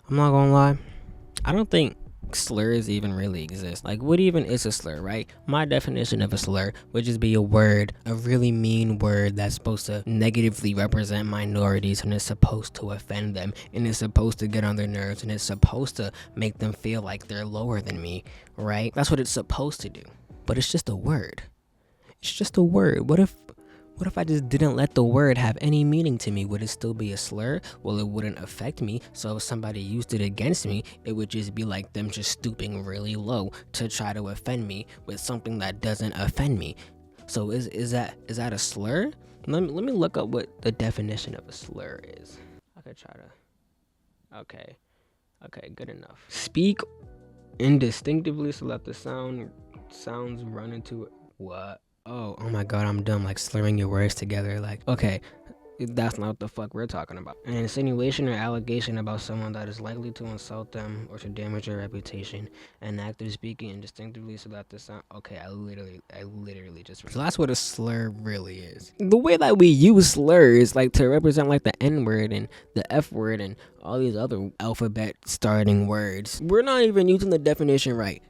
I'm not gonna lie, I don't think slurs even really exist. Like, what even is a slur, right? My definition of a slur would just be a word, a really mean word that's supposed to negatively represent minorities, and it's supposed to offend them, and it's supposed to get on their nerves, and it's supposed to make them feel like they're lower than me, right? That's what it's supposed to do. But it's just a word. It's just a word. What if I just didn't let the word have any meaning to me? Would it still be a slur? Well, it wouldn't affect me. So if somebody used it against me, it would just be like them just stooping really low to try to offend me with something that doesn't offend me. So is that a slur? Let me look up what the definition of a slur is. I could try to. Okay, good enough. Speak indistinctively so that the sounds run into it. What? Oh my god, I'm dumb. Like slurring your words together. Like, okay, that's not what the fuck we're talking about. An insinuation or allegation about someone that is likely to insult them or to damage their reputation. An act of speaking indistinctively so that the sound. Okay, I literally just. So that's what a slur really is. The way that we use slurs, like to represent like the N word and the F word and all these other alphabet starting words, we're not even using the definition right.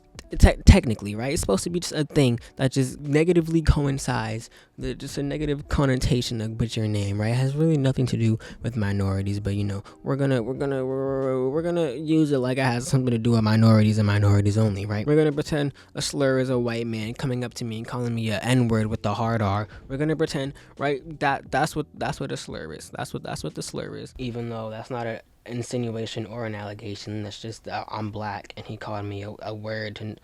Technically, right? It's supposed to be just a thing that just negatively coincides, just a negative connotation with your name, right? It has really nothing to do with minorities, but we're gonna use it like it has something to do with minorities and minorities only, right? We're gonna pretend a slur is a white man coming up to me and calling me a N-word with the hard R. We're gonna pretend, right? That's what a slur is. That's what the slur is. Even though that's not a insinuation or an allegation, that's just I'm black and he called me a word, and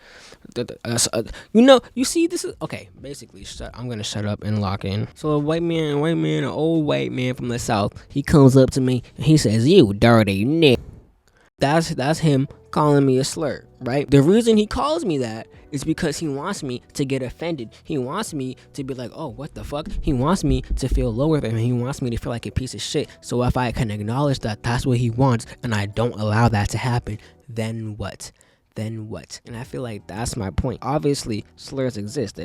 you see, this is okay. Basically, I'm gonna shut up and lock in. So a white man, an old white man from the south, he comes up to me and he says, "You dirty nigga." That's him calling me a slur, right? The reason he calls me that is because he wants me to get offended. He wants me to be like, oh, what the fuck? He wants me to feel lower than him. He wants me to feel like a piece of shit. So if I can acknowledge that that's what he wants and I don't allow that to happen, then what? And I feel like that's my point. Obviously, slurs exist.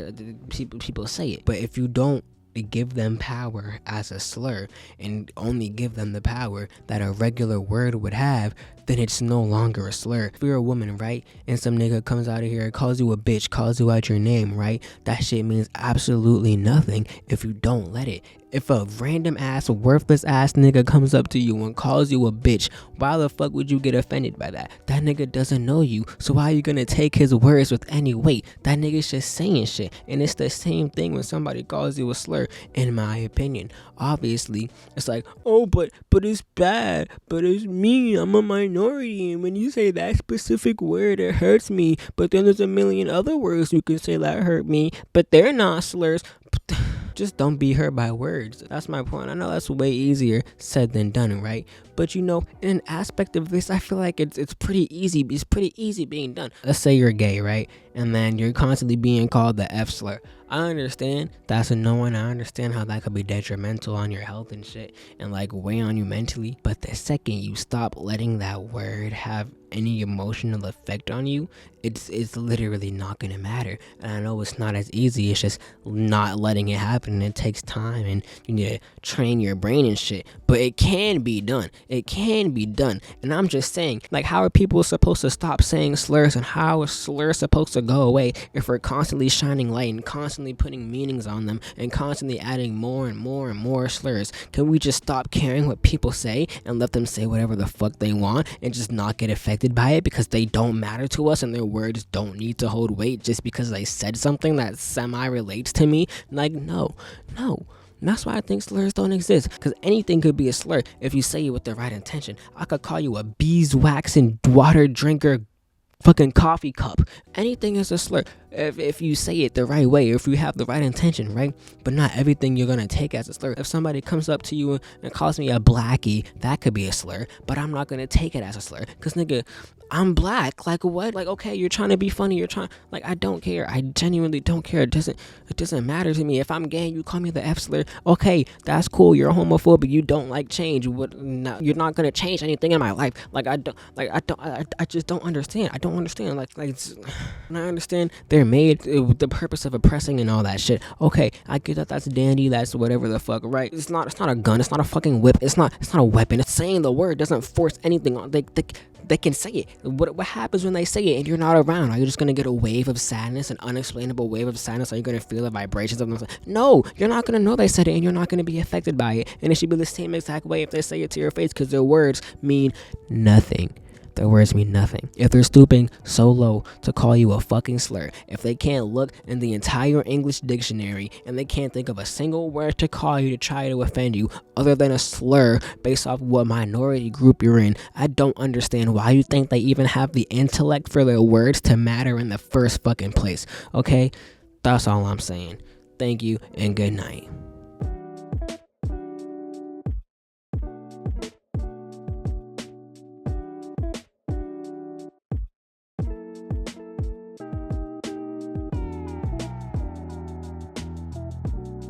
People say it. But if you don't give them power as a slur and only give them the power that a regular word would have, then it's no longer a slur. If you're a woman, right, and some nigga comes out of here and calls you a bitch, calls you out your name, right, that shit means absolutely nothing if you don't let it. If a random ass, worthless ass nigga comes up to you and calls you a bitch, why the fuck would you get offended by that? That nigga doesn't know you, so why are you gonna take his words with any weight? That nigga's just saying shit. And it's the same thing when somebody calls you a slur, in my opinion. Obviously, it's like, oh, but it's bad, but it's me, I'm a minority, and when you say that specific word, it hurts me, but then there's a million other words you can say that hurt me, but they're not slurs. Just don't be hurt by words. That's my point. I know that's way easier said than done, right? But in an aspect of this, I feel like it's pretty easy. It's pretty easy being done. Let's say you're gay, right? And then you're constantly being called the F slur. I understand that's annoying. I understand how that could be detrimental on your health and shit and like weigh on you mentally. But the second you stop letting that word have any emotional effect on you, it's literally not gonna matter. And I know it's not as easy. It's just not letting it happen, and it takes time, and you need to train your brain and shit. But it can be done. It can be done. And I'm just saying, like, how are people supposed to stop saying slurs, and how are slurs supposed to go away if we're constantly shining light and constantly putting meanings on them and constantly adding more and more and more slurs? Can we just stop caring what people say and let them say whatever the fuck they want and just not get affected by it because they don't matter to us and their words don't need to hold weight just because they said something that semi relates to me? Like, no. And that's why I think slurs don't exist, because anything could be a slur if you say it with the right intention. I could call you a beeswax and water drinker fucking coffee cup. Anything is a slur if you say it the right way, if you have the right intention, right? But not everything you're gonna take as a slur. If somebody comes up to you and calls me a blackie, that could be a slur, but I'm not gonna take it as a slur, because nigga, I'm black. Like, what? Like, okay, you're trying to be funny, you're trying, like, I don't care. I genuinely don't care. It doesn't matter to me. If I'm gay and you call me the F slur, okay, that's cool. You're homophobic, you don't like change. You're not gonna change anything in my life. I just don't understand. I don't understand. And I understand they're made with the purpose of oppressing and all that shit. Okay, I get that. That's dandy. That's whatever the fuck, right? It's not a gun. It's not a fucking whip. It's not a weapon. It's saying the word doesn't force anything on. they can say it. What happens when they say it and you're not around? Are you just gonna get a wave of sadness, an unexplainable wave of sadness? Are you gonna feel the vibrations of them? No, you're not gonna know they said it, and you're not gonna be affected by it. And it should be the same exact way if they say it to your face, because their words mean nothing. Their words mean nothing. If they're stooping so low to call you a fucking slur, if they can't look in the entire English dictionary and they can't think of a single word to call you to try to offend you other than a slur based off what minority group you're in, I don't understand why you think they even have the intellect for their words to matter in the first fucking place. Okay? That's all I'm saying. Thank you and good night.